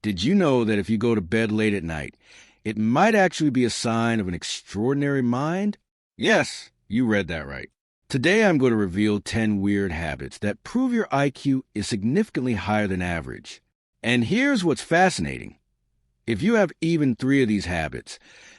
Did you know that if you go to bed late at night, it might actually be a sign of an extraordinary mind? Yes, you read that right. Today I'm going to reveal 10 weird habits that prove your IQ is significantly higher than average. And here's what's fascinating. If you have even 3 of these habits,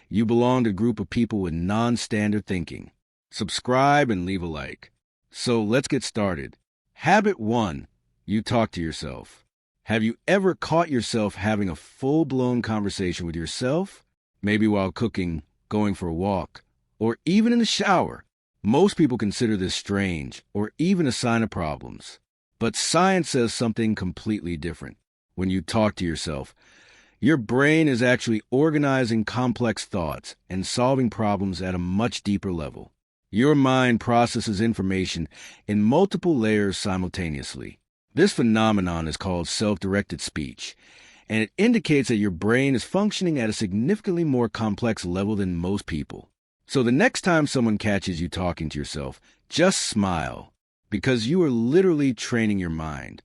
you belong to a group of people with non-standard thinking. Subscribe and leave a like. So let's get started. Habit 1. You talk to yourself. Have you ever caught yourself having a full-blown conversation with yourself? Maybe while cooking, going for a walk, or even in the shower. Most people consider this strange or even a sign of problems. But science says something completely different. When you talk to yourself, your brain is actually organizing complex thoughts and solving problems at a much deeper level. Your mind processes information in multiple layers simultaneously. This phenomenon is called self-directed speech, and it indicates that your brain is functioning at a significantly more complex level than most people. So the next time someone catches you talking to yourself, just smile, because you are literally training your mind.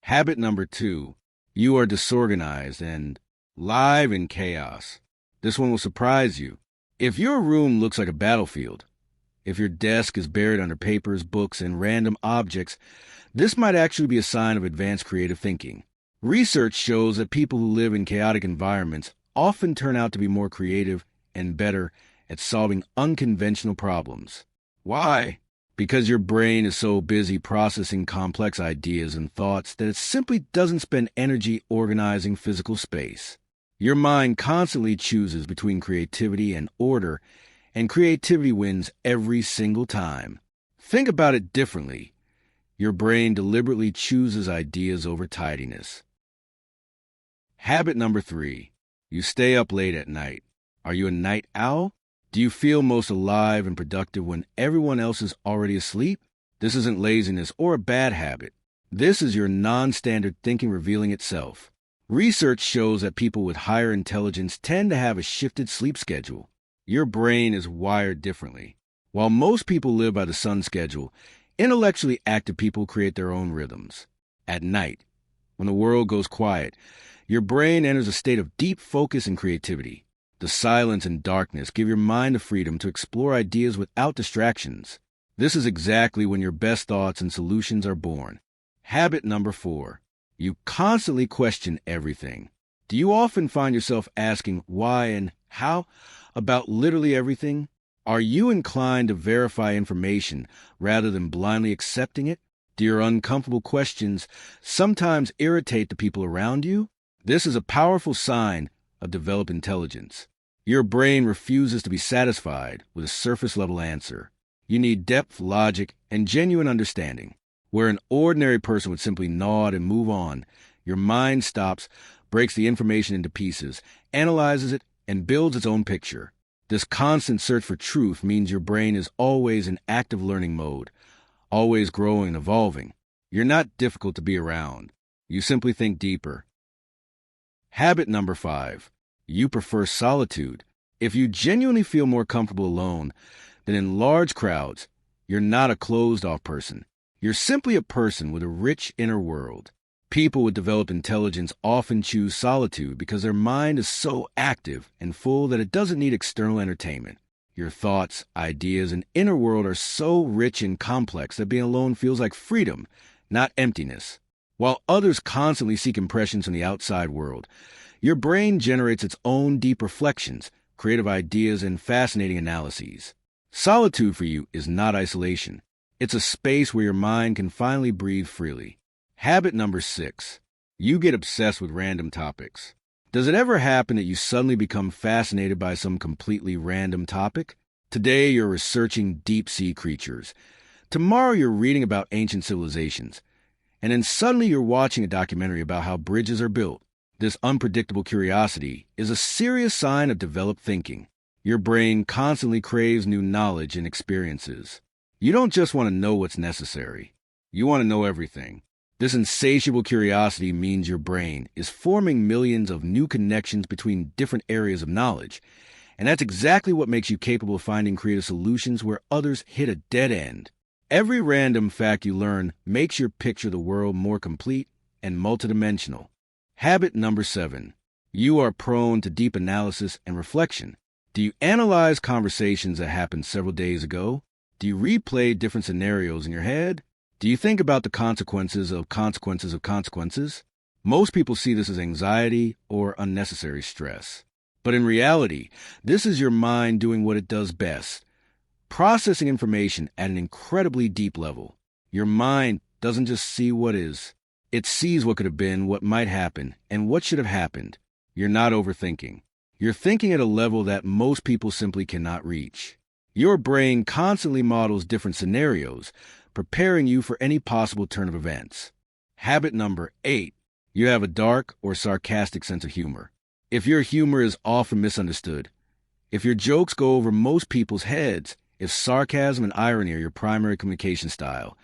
Habit number 2, you are disorganized and live in chaos. This one will surprise you. If your room looks like a battlefield, if your desk is buried under papers, books, and random objects, this might actually be a sign of advanced creative thinking. Research shows that people who live in chaotic environments often turn out to be more creative and better at solving unconventional problems. Why? Because your brain is so busy processing complex ideas and thoughts that it simply doesn't spend energy organizing physical space. Your mind constantly chooses between creativity and order, and creativity wins every single time. Think about it differently. Your brain deliberately chooses ideas over tidiness. Habit number 3. You stay up late at night. Are you a night owl? Do you feel most alive and productive when everyone else is already asleep? This isn't laziness or a bad habit. This is your non-standard thinking revealing itself. Research shows that people with higher intelligence tend to have a shifted sleep schedule. Your brain is wired differently. While most people live by the sun schedule, intellectually active people create their own rhythms. At night, when the world goes quiet, your brain enters a state of deep focus and creativity. The silence and darkness give your mind the freedom to explore ideas without distractions. This is exactly when your best thoughts and solutions are born. Habit number 4. You constantly question everything. Do you often find yourself asking why and how about literally everything? Are you inclined to verify information rather than blindly accepting it? Do your uncomfortable questions sometimes irritate the people around you? This is a powerful sign of developed intelligence. Your brain refuses to be satisfied with a surface-level answer. You need depth, logic, and genuine understanding. Where an ordinary person would simply nod and move on, your mind stops, breaks the information into pieces, analyzes it, and builds its own picture. This constant search for truth means your brain is always in active learning mode, always growing and evolving. You're not difficult to be around. You simply think deeper. Habit number 5. You prefer solitude. If you genuinely feel more comfortable alone than in large crowds, you're not a closed-off person. You're simply a person with a rich inner world. People with developed intelligence often choose solitude because their mind is so active and full that it doesn't need external entertainment. Your thoughts, ideas, and inner world are so rich and complex that being alone feels like freedom, not emptiness. While others constantly seek impressions from the outside world, your brain generates its own deep reflections, creative ideas, and fascinating analyses. Solitude for you is not isolation. It's a space where your mind can finally breathe freely. Habit number 6. You get obsessed with random topics. Does it ever happen that you suddenly become fascinated by some completely random topic? Today you're researching deep-sea creatures. Tomorrow you're reading about ancient civilizations. And then suddenly you're watching a documentary about how bridges are built. This unpredictable curiosity is a serious sign of developed thinking. Your brain constantly craves new knowledge and experiences. You don't just want to know what's necessary. You want to know everything. This insatiable curiosity means your brain is forming millions of new connections between different areas of knowledge. And that's exactly what makes you capable of finding creative solutions where others hit a dead end. Every random fact you learn makes your picture of the world more complete and multidimensional. Habit number 7. You are prone to deep analysis and reflection. Do you analyze conversations that happened several days ago? Do you replay different scenarios in your head? Do you think about the consequences of consequences of consequences? Most people see this as anxiety or unnecessary stress. But in reality, this is your mind doing what it does best, processing information at an incredibly deep level. Your mind doesn't just see what is. It sees what could have been, what might happen, and what should have happened. You're not overthinking. You're thinking at a level that most people simply cannot reach. Your brain constantly models different scenarios, preparing you for any possible turn of events. Habit number 8. You have a dark or sarcastic sense of humor. If your humor is often misunderstood, if your jokes go over most people's heads, if sarcasm and irony are your primary communication style,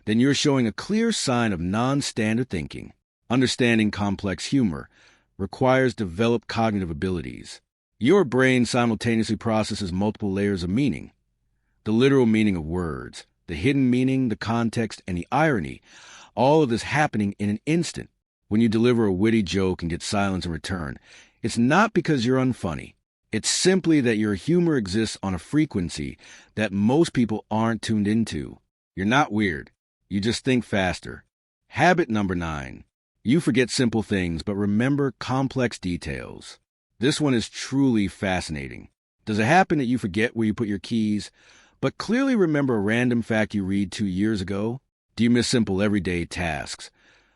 then you're showing a clear sign of non-standard thinking. Understanding complex humor requires developed cognitive abilities. Your brain simultaneously processes multiple layers of meaning. The literal meaning of words, the hidden meaning, the context, and the irony, all of this happening in an instant. When you deliver a witty joke and get silence in return, it's not because you're unfunny. It's simply that your humor exists on a frequency that most people aren't tuned into. You're not weird. You just think faster. Habit number 9. You forget simple things but remember complex details. This one is truly fascinating. Does it happen that you forget where you put your keys, but clearly remember a random fact you read 2 years ago? Do you miss simple everyday tasks,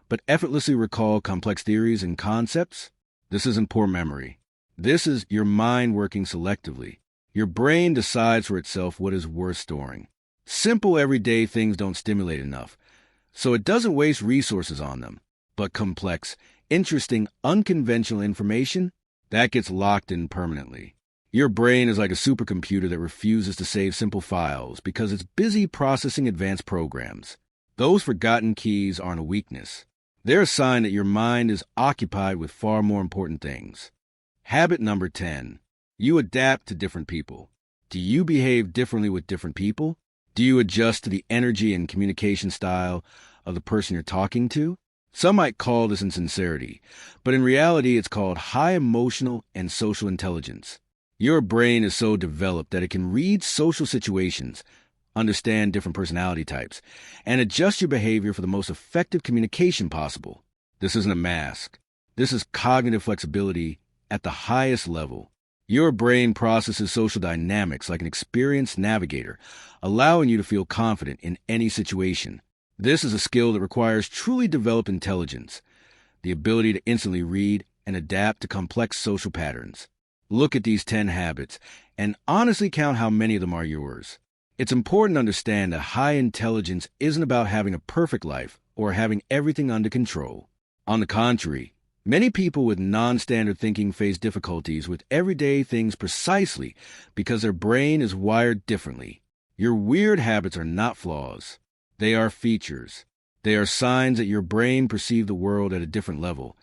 but effortlessly recall complex theories and concepts? This isn't poor memory. This is your mind working selectively. Your brain decides for itself what is worth storing. Simple everyday things don't stimulate enough, so it doesn't waste resources on them. But complex, interesting, unconventional information, that gets locked in permanently. Your brain is like a supercomputer that refuses to save simple files because it's busy processing advanced programs. Those forgotten keys aren't a weakness. They're a sign that your mind is occupied with far more important things. Habit number 10. You adapt to different people. Do you behave differently with different people? Do you adjust to the energy and communication style of the person you're talking to? Some might call this insincerity, but in reality it's called high emotional and social intelligence. Your brain is so developed that it can read social situations, understand different personality types, and adjust your behavior for the most effective communication possible. This isn't a mask. This is cognitive flexibility at the highest level. Your brain processes social dynamics like an experienced navigator, allowing you to feel confident in any situation. This is a skill that requires truly developed intelligence, the ability to instantly read and adapt to complex social patterns. Look at these 10 habits and honestly count how many of them are yours. It's important to understand that high intelligence isn't about having a perfect life or having everything under control. On the contrary, many people with non-standard thinking face difficulties with everyday things precisely because their brain is wired differently. Your weird habits are not flaws. They are features. They are signs that your brain perceives the world at a different level,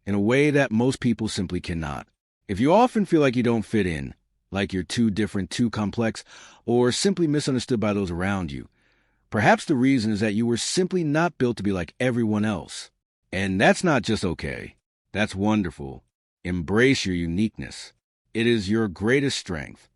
in a way that most people simply cannot. If you often feel like you don't fit in, like you're too different, too complex, or simply misunderstood by those around you, perhaps the reason is that you were simply not built to be like everyone else. And that's not just okay. That's wonderful. Embrace your uniqueness. It is your greatest strength.